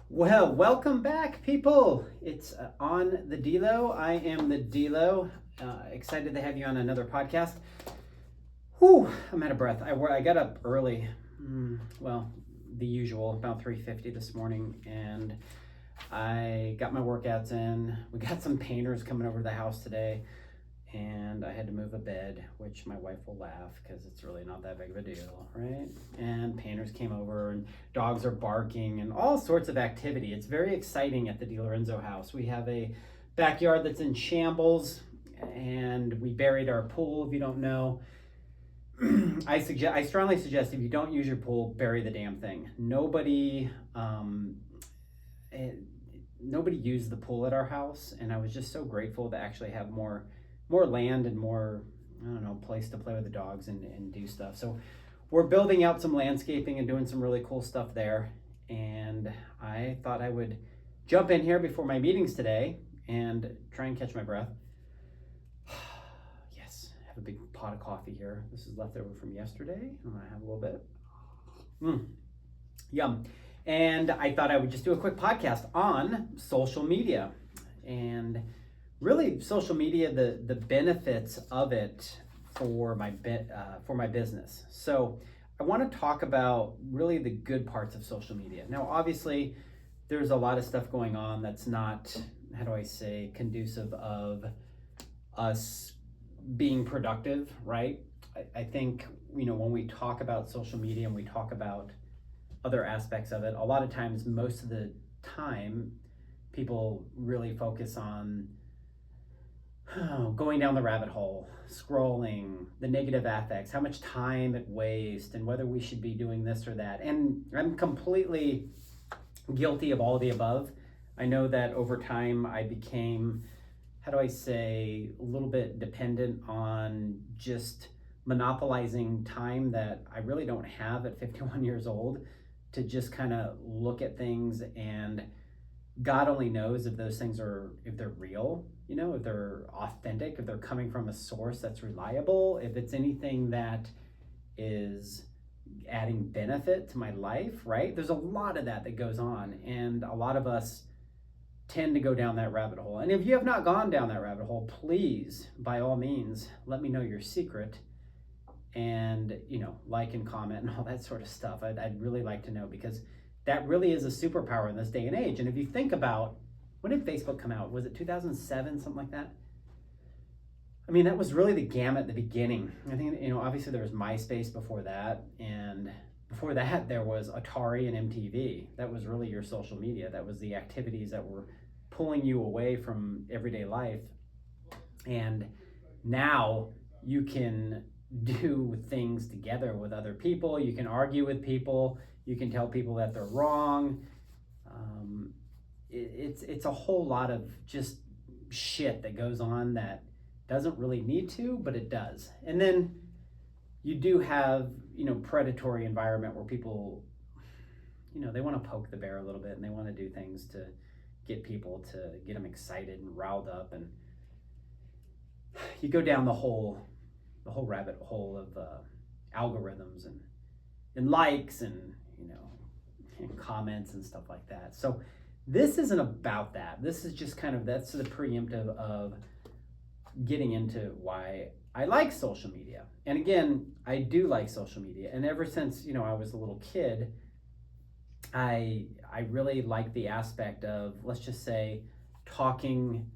Well, welcome back, people. It's on the DELO. I am the DELO. Excited to have you on another podcast. Whew, I'm out of breath. I got up early, well, the usual, about 3:50 this morning, and I got my workouts in. We got some painters coming over to the house today, and I had to move a bed, which my wife will laugh because it's really not that big of a deal, right? And painters came over and dogs are barking and all sorts of activity. It's very exciting at the Delorenzo house. We have a backyard that's in shambles and we buried our pool, if you don't know. I strongly suggest if you don't use your pool, bury the damn thing. Nobody used the pool at our house, and I was just so grateful to actually have more land and more, I don't know, place to play with the dogs and do stuff. So we're building out some landscaping and doing some really cool stuff there. And I thought I would jump in here before my meetings today and try and catch my breath. Yes, I have a big pot of coffee here. This is left over from yesterday. I'm gonna have a little bit. Yum. And I thought I would just do a quick podcast on social media. And really, social media, the benefits of it for my business. So I want to talk about really the good parts of social media. Now, obviously, there's a lot of stuff going on that's not, how do I say, conducive of us being productive, right? I think, when we talk about social media and we talk about other aspects of it, a lot of times, most of the time, people really focus on going down the rabbit hole, scrolling, the negative affects, how much time it wastes, and whether we should be doing this or that. And I'm completely guilty of all of the above. I know that over time I became, how do I say, a little bit dependent on just monopolizing time that I really don't have at 51 years old to just kind of look at things, and God only knows if those things if they're real, if they're authentic, if they're coming from a source that's reliable, if it's anything that is adding benefit to my life, right? There's a lot of that goes on, and a lot of us tend to go down that rabbit hole. And if you have not gone down that rabbit hole, please, by all means, let me know your secret and, like and comment and all that sort of stuff. I'd really like to know, because that really is a superpower in this day and age. And if you think about, when did Facebook come out? Was it 2007, something like that? I mean, that was really the gamut at the beginning. I think, obviously there was MySpace before that. And before that, there was Atari and MTV. That was really your social media. That was the activities that were pulling you away from everyday life. And now you can do things together with other people. You can argue with people. You can tell people that they're wrong. It's a whole lot of just shit that goes on that doesn't really need to, but it does. And then you do have, predatory environment where people, they want to poke the bear a little bit, and they want to do things to get people to get them excited and riled up. And you go down the whole rabbit hole of algorithms and likes and and comments and stuff like that. So this isn't about that. This is just that's the preemptive of getting into why I like social media. And again, I do like social media. And ever since, I was a little kid, I really like the aspect of, let's just say, talking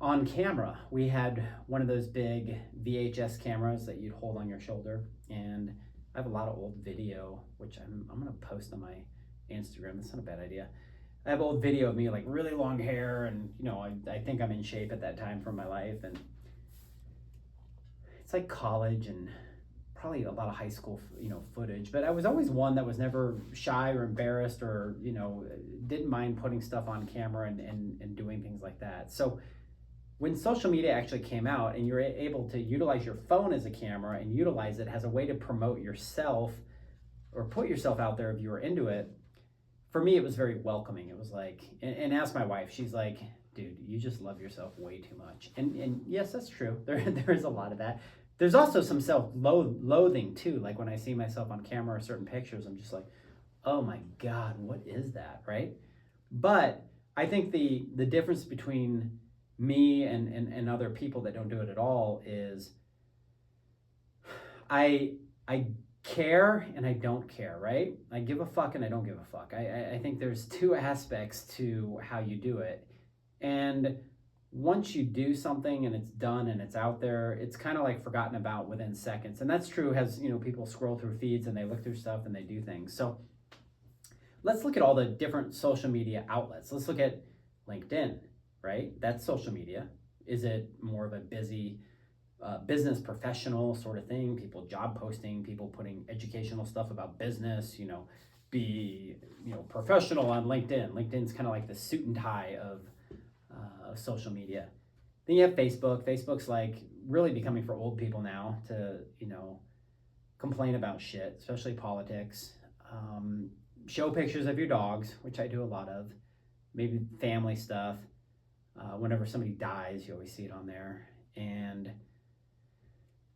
on camera. We had one of those big VHS cameras that you'd hold on your shoulder, and I have a lot of old video, which I'm gonna post on my Instagram. That's not a bad idea. I have old video of me, like, really long hair, and I think I'm in shape at that time for my life, and it's like college and probably a lot of high school, footage. But I was always one that was never shy or embarrassed or didn't mind putting stuff on camera and doing things like that. So when social media actually came out and you're able to utilize your phone as a camera and utilize it as a way to promote yourself or put yourself out there if you were into it, for me, it was very welcoming. It was like, and ask my wife, she's like, dude, you just love yourself way too much. And yes, that's true. There is a lot of that. There's also some self-loathing too. Like when I see myself on camera or certain pictures, I'm just like, oh my God, what is that, right? But I think the difference between me and other people that don't do it at all is I care and I don't care, right? I give a fuck and I don't give a fuck. I think there's two aspects to how you do it. And once you do something and it's done and it's out there, it's kind of like forgotten about within seconds. And that's true as, people scroll through feeds and they look through stuff and they do things. So let's look at all the different social media outlets. Let's look at LinkedIn, right? That's social media. Is it more of a busy business professional sort of thing? People job posting, people putting educational stuff about business, be professional on LinkedIn. LinkedIn's kind of like the suit and tie of social media. Then you have Facebook. Facebook's like really becoming for old people now to complain about shit, especially politics. Show pictures of your dogs, which I do a lot of, maybe family stuff. Whenever somebody dies, you always see it on there. And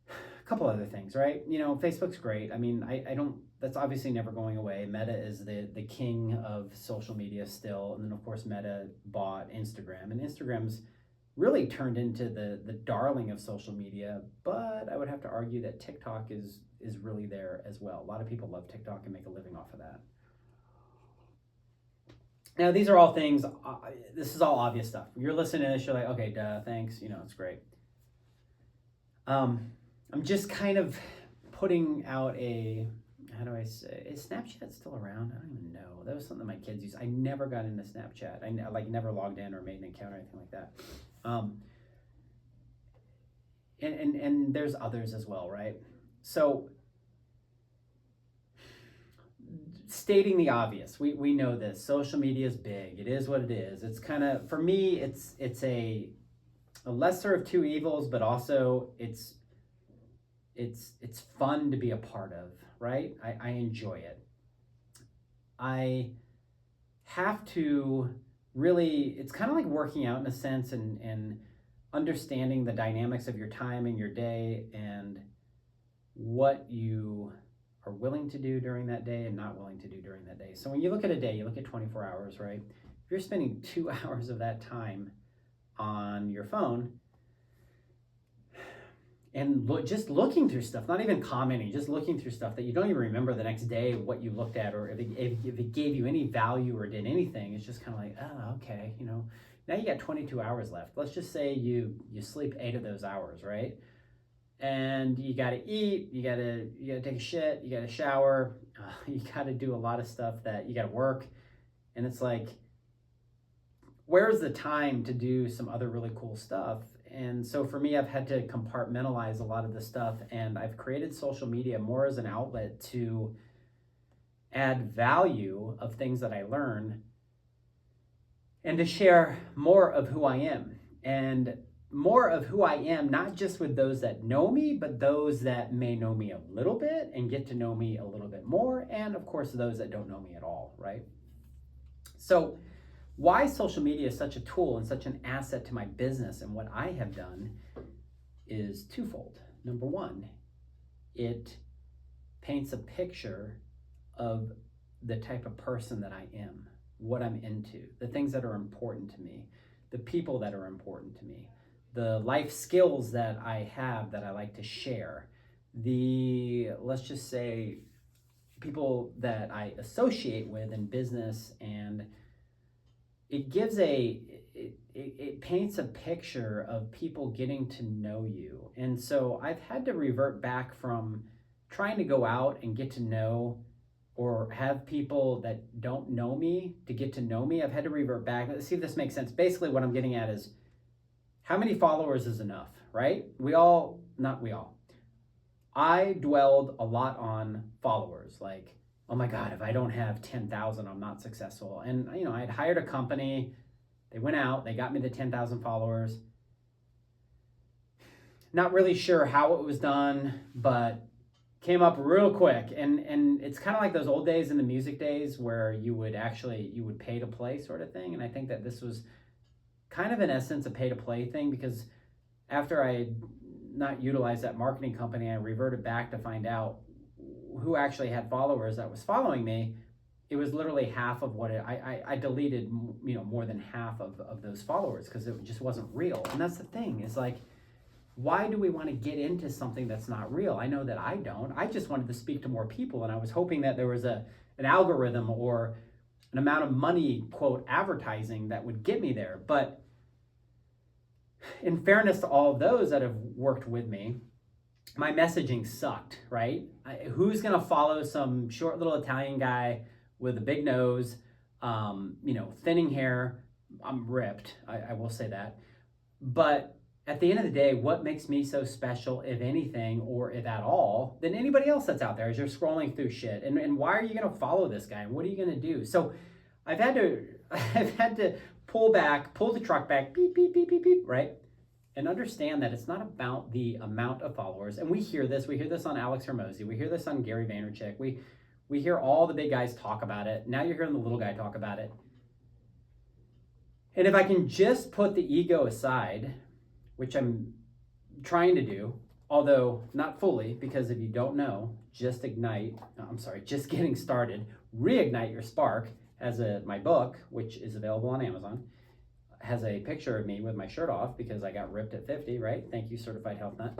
a couple other things, right? Facebook's great. I mean, I don't, that's obviously never going away. Meta is the king of social media still. And then of course Meta bought Instagram, and Instagram's really turned into the darling of social media. But I would have to argue that TikTok is really there as well. A lot of people love TikTok and make a living off of that. Now, these are all things, this is all obvious stuff. You're listening to this, you're like, okay, duh, thanks, it's great. I'm just kind of putting out how do I say, is Snapchat still around? I don't even know. That was something my kids use. I never got into Snapchat. I never logged in or made an account or anything like that. And there's others as well, right? So, stating the obvious, we know this. Social media is big. It is what it is. It's kind of, for me, it's a lesser of two evils, but also it's fun to be a part of, right? I enjoy it. I have to really, it's kind of like working out in a sense, and understanding the dynamics of your time and your day and what you are willing to do during that day and not willing to do during that day. So when you look at a day, you look at 24 hours, right? If you're spending 2 hours of that time on your phone and just looking through stuff, not even commenting, just looking through stuff that you don't even remember the next day what you looked at, or if it gave you any value or did anything, it's just kind of like, oh, okay, now you got 22 hours left. Let's just say you sleep 8 of those hours, right? And you got to eat, you got to take a shit, you got to shower, you got to do a lot of stuff that you got to work. And it's like, where's the time to do some other really cool stuff? And so for me, I've had to compartmentalize a lot of the stuff, and I've created social media more as an outlet to add value of things that I learn and to share more of who I am. And more of who I am, not just with those that know me, but those that may know me a little bit and get to know me a little bit more. And of course, those that don't know me at all, right? So why social media is such a tool and such an asset to my business and what I have done is twofold. Number one, it paints a picture of the type of person that I am, what I'm into, the things that are important to me, the people that are important to me, the life skills that I have that I like to share, let's just say, people that I associate with in business. And it gives it paints a picture of people getting to know you. And so I've had to revert back from trying to go out and get to know or have people that don't know me to get to know me. I've had to revert back. Let's see if this makes sense. Basically, what I'm getting at is, how many followers is enough, right? Not we all. I dwelled a lot on followers. Like, oh my God, if I don't have 10,000, I'm not successful. And I had hired a company. They went out, they got me the 10,000 followers. Not really sure how it was done, but came up real quick. And it's kind of like those old days in the music days where you would pay to play sort of thing. And I think that this was kind of in essence a pay to play thing, because after I had not utilized that marketing company, I reverted back to find out who actually had followers that was following me. it was literally half of what I deleted, more than half of those followers because it just wasn't real. And that's the thing, is like, why do we want to get into something that's not real? I know that I don't. I just wanted to speak to more people, and I was hoping that there was an algorithm or an amount of money, quote, advertising that would get me there. But in fairness to all of those that have worked with me, my messaging sucked, right? Who's going to follow some short little Italian guy with a big nose, thinning hair? I'm ripped, I will say that. But at the end of the day, what makes me so special, if anything, or if at all, than anybody else that's out there as you're scrolling through shit? And why are you going to follow this guy? And what are you going to do? So I've had to pull the truck back, beep, beep, beep, beep, beep, right? And understand that it's not about the amount of followers. And we hear this on Alex Hormozy. We hear this on Gary Vaynerchuk. We hear all the big guys talk about it. Now you're hearing the little guy talk about it. And if I can just put the ego aside, which I'm trying to do, although not fully, because if you don't know, just getting started, reignite your spark, has my book, which is available on Amazon, has a picture of me with my shirt off because I got ripped at 50, right? Thank you, Certified Health Nut.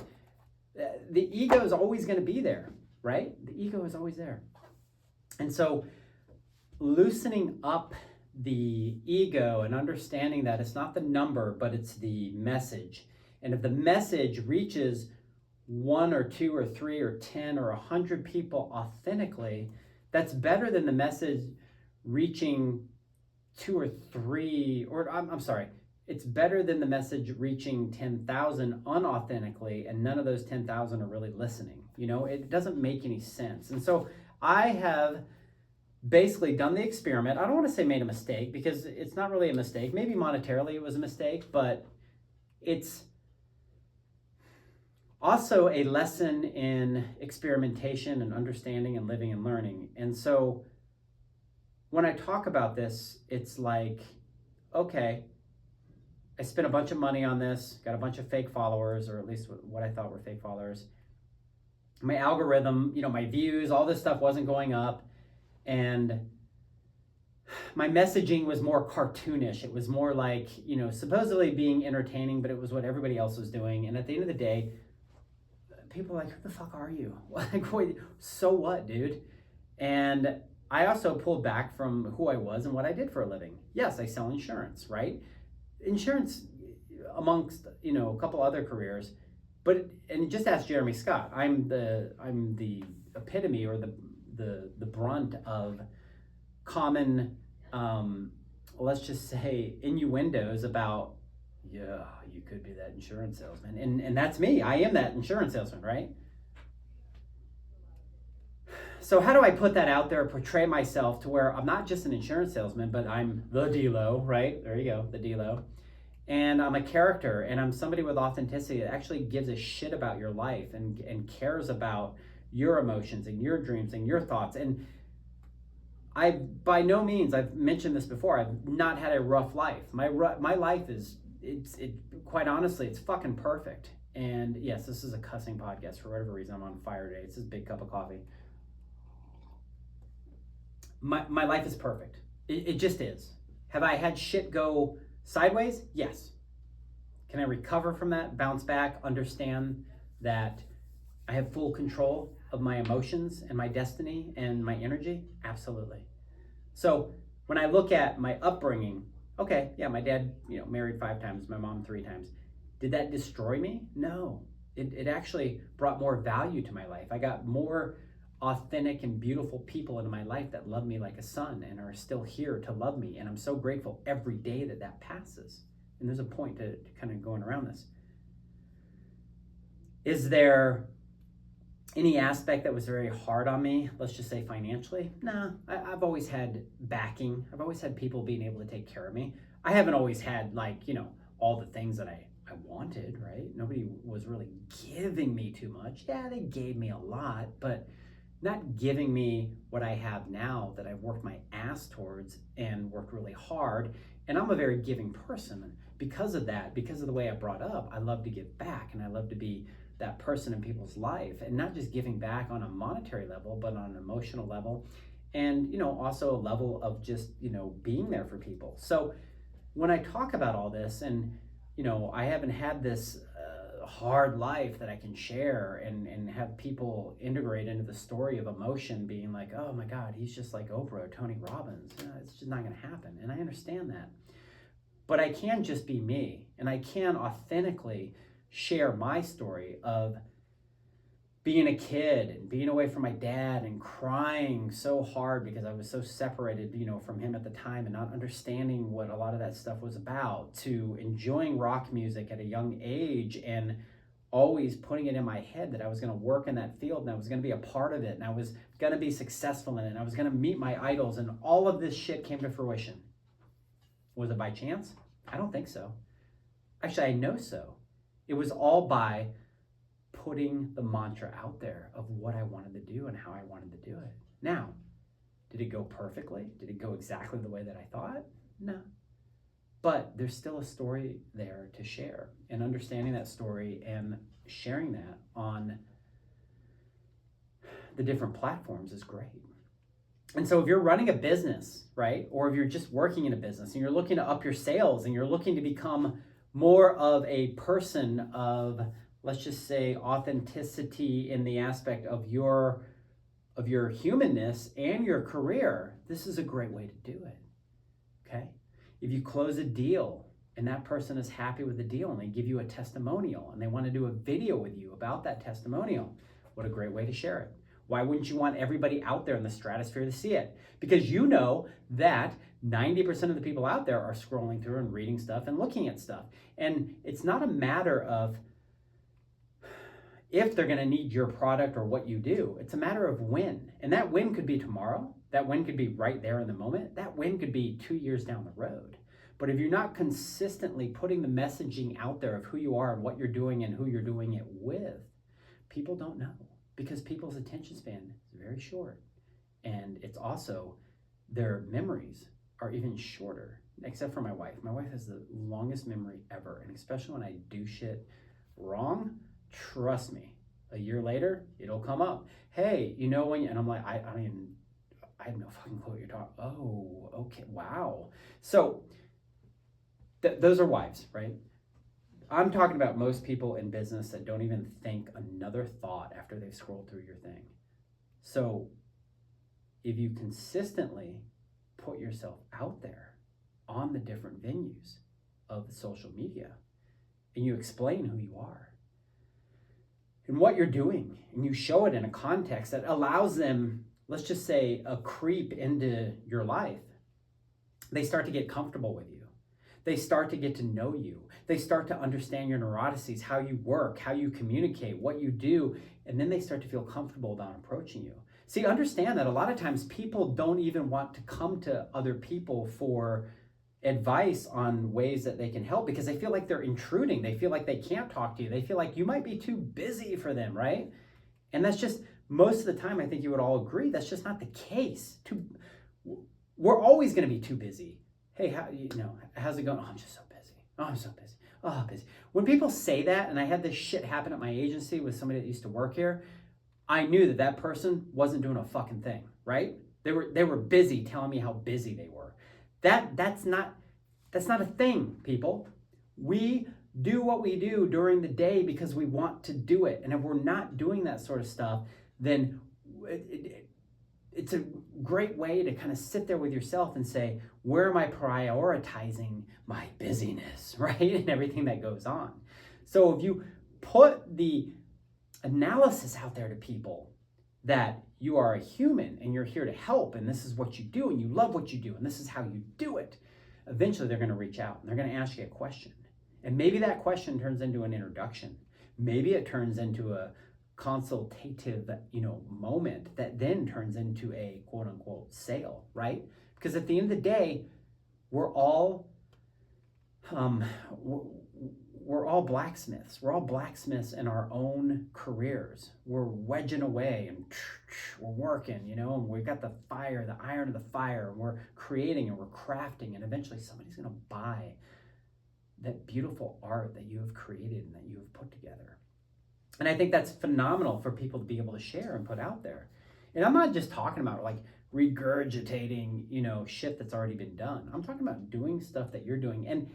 The ego is always going to be there, right? The ego is always there. And so loosening up the ego and understanding that it's not the number, but it's the message. And if the message reaches 1 or 2 or 3 or 10 or 100 people authentically, that's better than the message reaching 2 or 3, or it's better than the message reaching 10,000 unauthentically, and none of those 10,000 are really listening. It doesn't make any sense. And so I have basically done the experiment. I don't want to say made a mistake, because it's not really a mistake. Maybe monetarily it was a mistake, but it's also a lesson in experimentation and understanding and living and learning. And so when I talk about this, it's like, okay, I spent a bunch of money on this, got a bunch of fake followers, or at least what I thought were fake followers. My algorithm, my views, all this stuff wasn't going up. And my messaging was more cartoonish. It was more like, supposedly being entertaining, but it was what everybody else was doing. And at the end of the day, people are like, who the fuck are you? Like, wait, so what, dude? And I also pulled back from who I was and what I did for a living. Yes, I sell insurance, right? Insurance amongst, a couple other careers, and just ask Jeremy Scott. I'm the epitome, or the brunt of common, let's just say, innuendos about, yeah, you could be that insurance salesman. And that's me. I am that insurance salesman, right? So how do I put that out there, portray myself to where I'm not just an insurance salesman, but I'm the DELO, right? There you go, the DELO. And I'm a character, and I'm somebody with authenticity that actually gives a shit about your life and cares about your emotions and your dreams and your thoughts. And by no means, I've mentioned this before, I've not had a rough life. My life is, quite honestly, it's fucking perfect. And yes, this is a cussing podcast. For whatever reason, I'm on fire today. It's this big cup of coffee. My life is perfect. It just is. Have I had shit go sideways? Yes. Can I recover from that, bounce back, understand that I have full control of my emotions and my destiny and my energy? Absolutely. So when I look at my upbringing, okay, yeah, my dad, married 5 times, my mom 3 times. Did that destroy me? No. It actually brought more value to my life. I got more authentic and beautiful people into my life that love me like a son and are still here to love me. And I'm so grateful every day that passes. And there's a point to kind of going around this. Is there any aspect that was very hard on me? Let's just say financially? Nah, I've always had backing. I've always had people being able to take care of me. I haven't always had all the things that I wanted, right? Nobody was really giving me too much. Yeah, they gave me a lot, but not giving me what I have now that I've worked my ass towards and worked really hard. And I'm a very giving person. And because of that, because of the way I brought up, I love to give back, and I love to be that person in people's life, and not just giving back on a monetary level, but on an emotional level. and, also a level of just, being there for people. So when I talk about all this, and, I haven't had this hard life that I can share and have people integrate into the story of emotion, being like, oh my God, he's just like Oprah or Tony Robbins. It's just not going to happen. And I understand that. But I can just be me, and I can authentically share my story of being a kid and being away from my dad and crying so hard because I was so separated, from him at the time, and not understanding what a lot of that stuff was about, to enjoying rock music at a young age and always putting it in my head that I was going to work in that field and I was going to be a part of it and I was going to be successful in it and I was going to meet my idols, and all of this shit came to fruition. Was it by chance? I don't think so. Actually, I know so. It was all by putting the mantra out there of what I wanted to do and how I wanted to do it. Now, did it go perfectly? Did it go exactly the way that I thought? No. But there's still a story there to share, and understanding that story and sharing that on the different platforms is great. And so if you're running a business, right, or if you're just working in a business and you're looking to up your sales and you're looking to become more of a person of, let's just say, authenticity in the aspect of your humanness and your career, this is a great way to do it, okay? If you close a deal and that person is happy with the deal and they give you a testimonial and they want to do a video with you about that testimonial, what a great way to share it. Why wouldn't you want everybody out there in the stratosphere to see it? Because you know that 90% of the people out there are scrolling through and reading stuff and looking at stuff. And it's not a matter of if they're going to need your product or what you do. It's a matter of when. And that when could be tomorrow. That when could be right there in the moment. That when could be 2 years down the road. But if you're not consistently putting the messaging out there of who you are and what you're doing and who you're doing it with, people don't know. Because people's attention span is very short. And it's also, their memories are even shorter, except for my wife. My wife has the longest memory ever. And especially when I do shit wrong, trust me, a year later, it'll come up. Hey, when, and I'm like, I have no fucking clue what you're talking. Oh, okay, wow. So those are wives, right? I'm talking about most people in business that don't even think another thought after they've scrolled through your thing. So if you consistently put yourself out there on the different venues of social media and you explain who you are and what you're doing, and you show it in a context that allows them, let's just say, a creep into your life, they start to get comfortable with you. They start to get to know you. They start to understand your neurotices, how you work, how you communicate, what you do, and then they start to feel comfortable about approaching you. See, understand that a lot of times people don't even want to come to other people for advice on ways that they can help because they feel like they're intruding. They feel like they can't talk to you. They feel like you might be too busy for them, right? And that's just, most of the time, I think you would all agree, that's just not the case. We're always going to be too busy. Hey, how's it going? Oh, I'm just so busy. Oh, I'm so busy. Oh, busy. When people say that, and I had this shit happen at my agency with somebody that used to work here, I knew that person wasn't doing a fucking thing, right? They were busy telling me how busy they were. That's not a thing, people. We do what we do during the day because we want to do it. And if we're not doing that sort of stuff, then it's a great way to kind of sit there with yourself and say, where am I prioritizing my busyness, right? And everything that goes on. So if you put the analysis out there to people that you are a human and you're here to help and this is what you do and you love what you do and this is how you do it, eventually they're going to reach out and they're going to ask you a question. And maybe that question turns into an introduction. Maybe it turns into a consultative, moment that then turns into a quote unquote sale, right? Because at the end of the day, we're all blacksmiths. We're all blacksmiths in our own careers. We're wedging away and we're working, and we've got the fire, the iron of the fire, and we're creating and we're crafting, and eventually somebody's going to buy that beautiful art that you have created and that you have put together. And I think that's phenomenal for people to be able to share and put out there. And I'm not just talking about like regurgitating, shit that's already been done. I'm talking about doing stuff that you're doing, and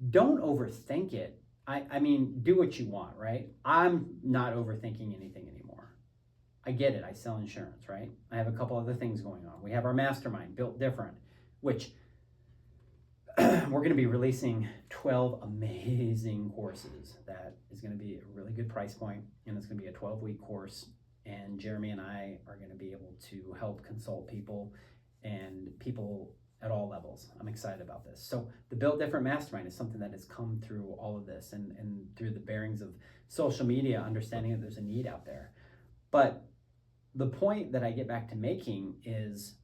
don't overthink it. I mean, do what you want, right? I'm not overthinking anything anymore. I get it. I sell insurance, right? I have a couple other things going on. We have our Mastermind, Built Different, which we're going to be releasing 12 amazing courses. That is going to be a really good price point, and it's going to be a 12-week course. And Jeremy and I are going to be able to help consult people and people at all levels. I'm excited about this. So the Built Different Mastermind is something that has come through all of this and through the bearings of social media, understanding that there's a need out there. But the point that I get back to making is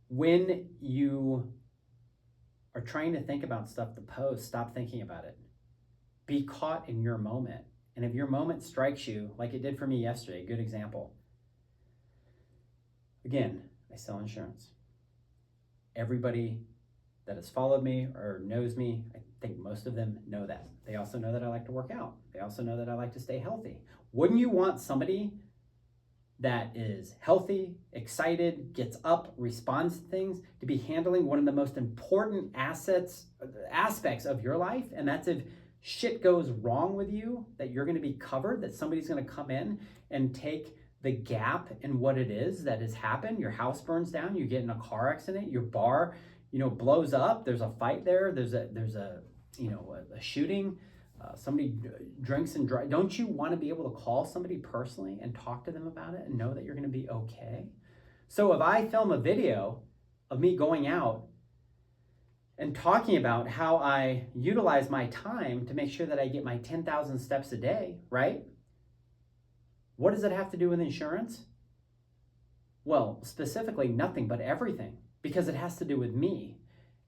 when you are trying to think about stuff to post, stop thinking about it. Be caught in your moment. And if your moment strikes you, like it did for me yesterday, good example. Again, I sell insurance. Everybody that has followed me or knows me, I think most of them know that. They also know that I like to work out. They also know that I like to stay healthy. Wouldn't you want somebody that is healthy, excited, gets up, responds to things, to be handling one of the most important aspects of your life? And that's if shit goes wrong with you, that you're going to be covered, that somebody's going to come in and take the gap in what it is that has happened. Your house burns down, you get in a car accident, your bar, blows up, there's a fight there, there's a shooting, somebody drinks and drives. Don't you want to be able to call somebody personally and talk to them about it and know that you're going to be okay? So if I film a video of me going out and talking about how I utilize my time to make sure that I get my 10,000 steps a day, right? What does it have to do with insurance? Well, specifically nothing, but everything, because it has to do with me.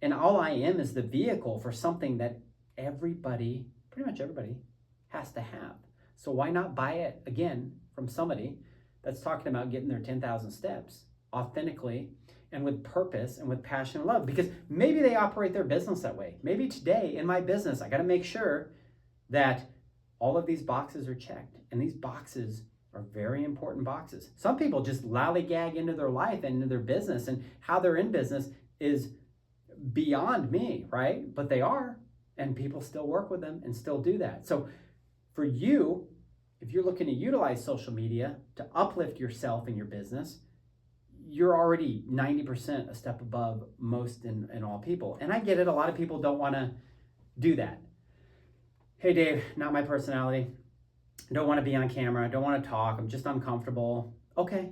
And all I am is the vehicle for something that everybody, pretty much everybody, has to have. So why not buy it again from somebody that's talking about getting their 10,000 steps authentically and with purpose and with passion and love? Because maybe they operate their business that way. Maybe today in my business, I got to make sure that all of these boxes are checked. And these boxes are very important boxes. Some people just lollygag into their life and into their business, and how they're in business is beyond me, right? But they are, and people still work with them and still do that. So for you, if you're looking to utilize social media to uplift yourself and your business, you're already 90% a step above most and all people. And I get it. A lot of people don't want to do that. Hey, Dave, not my personality. I don't want to be on camera. I don't want to talk. I'm just uncomfortable. Okay,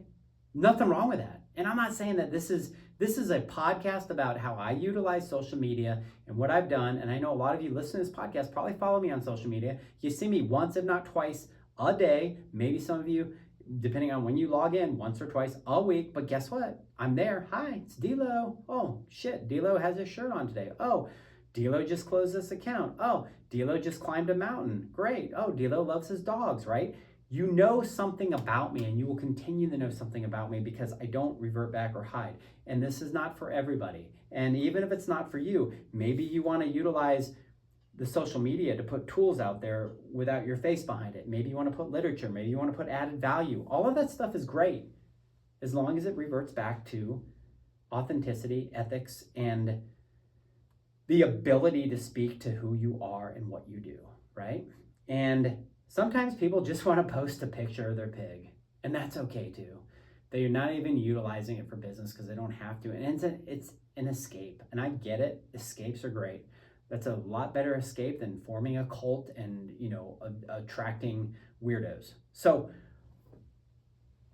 nothing wrong with that. And I'm not saying that this is a podcast about how I utilize social media and what I've done. And I know a lot of you listening to this podcast probably follow me on social media. You see me once, if not twice, a day. Maybe some of you, depending on when you log in, once or twice a week. But guess what? I'm there. Hi, it's DELO. Oh, shit, DELO has his shirt on today. Oh, DELO just closed this account. Oh, DELO just climbed a mountain. Great. Oh, DELO loves his dogs, right? You know something about me, and you will continue to know something about me because I don't revert back or hide. And this is not for everybody. And even if it's not for you, maybe you want to utilize the social media to put tools out there without your face behind it. Maybe you want to put literature. Maybe you want to put added value. All of that stuff is great as long as it reverts back to authenticity, ethics, and the ability to speak to who you are and what you do, right? And sometimes people just want to post a picture of their pig, and that's okay too. They're not even utilizing it for business because they don't have to. And it's an escape, and I get it. Escapes are great. That's a lot better escape than forming a cult and, attracting weirdos. So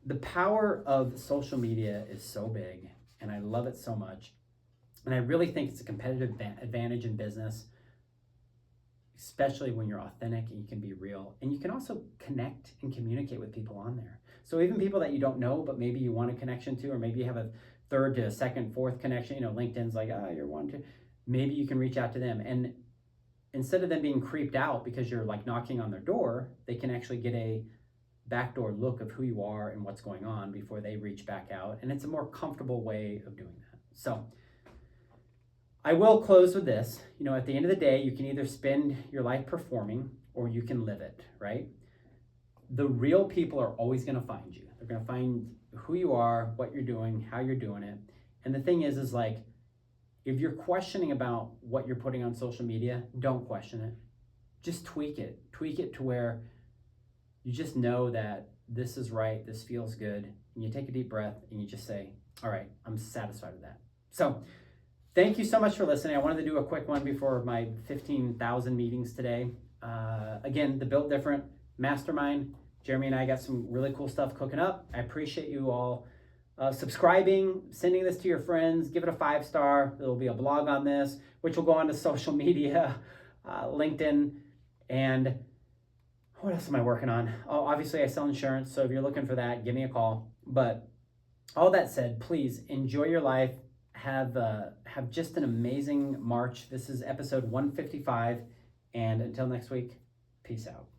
the power of social media is so big, and I love it so much. And I really think it's a competitive advantage in business, especially when you're authentic and you can be real. And you can also connect and communicate with people on there. So even people that you don't know, but maybe you want a connection to, or maybe you have a third to a second, fourth connection, LinkedIn's like, you're one to, maybe you can reach out to them. And instead of them being creeped out because you're like knocking on their door, they can actually get a backdoor look of who you are and what's going on before they reach back out. And it's a more comfortable way of doing that. So I will close with this. At the end of the day, you can either spend your life performing or you can live it, right? the real people are always going to find you. They're going to find who you are, what you're doing, how you're doing it. And the thing is like, if you're questioning about what you're putting on social media, don't question it. Just tweak it. Tweak it to where you just know that this is right, this feels good. And you take a deep breath and you just say, all right, I'm satisfied with that. So thank you so much for listening. I wanted to do a quick one before my 15,000 meetings today. Again, the Built Different Mastermind. Jeremy and I got some really cool stuff cooking up. I appreciate you all subscribing, sending this to your friends. Give it a 5-star. There will be a blog on this, which will go on to social media, LinkedIn, and what else am I working on? Oh, obviously I sell insurance, so if you're looking for that, give me a call. But all that said, please enjoy your life. Have just an amazing March. This is episode 155, and until next week, peace out.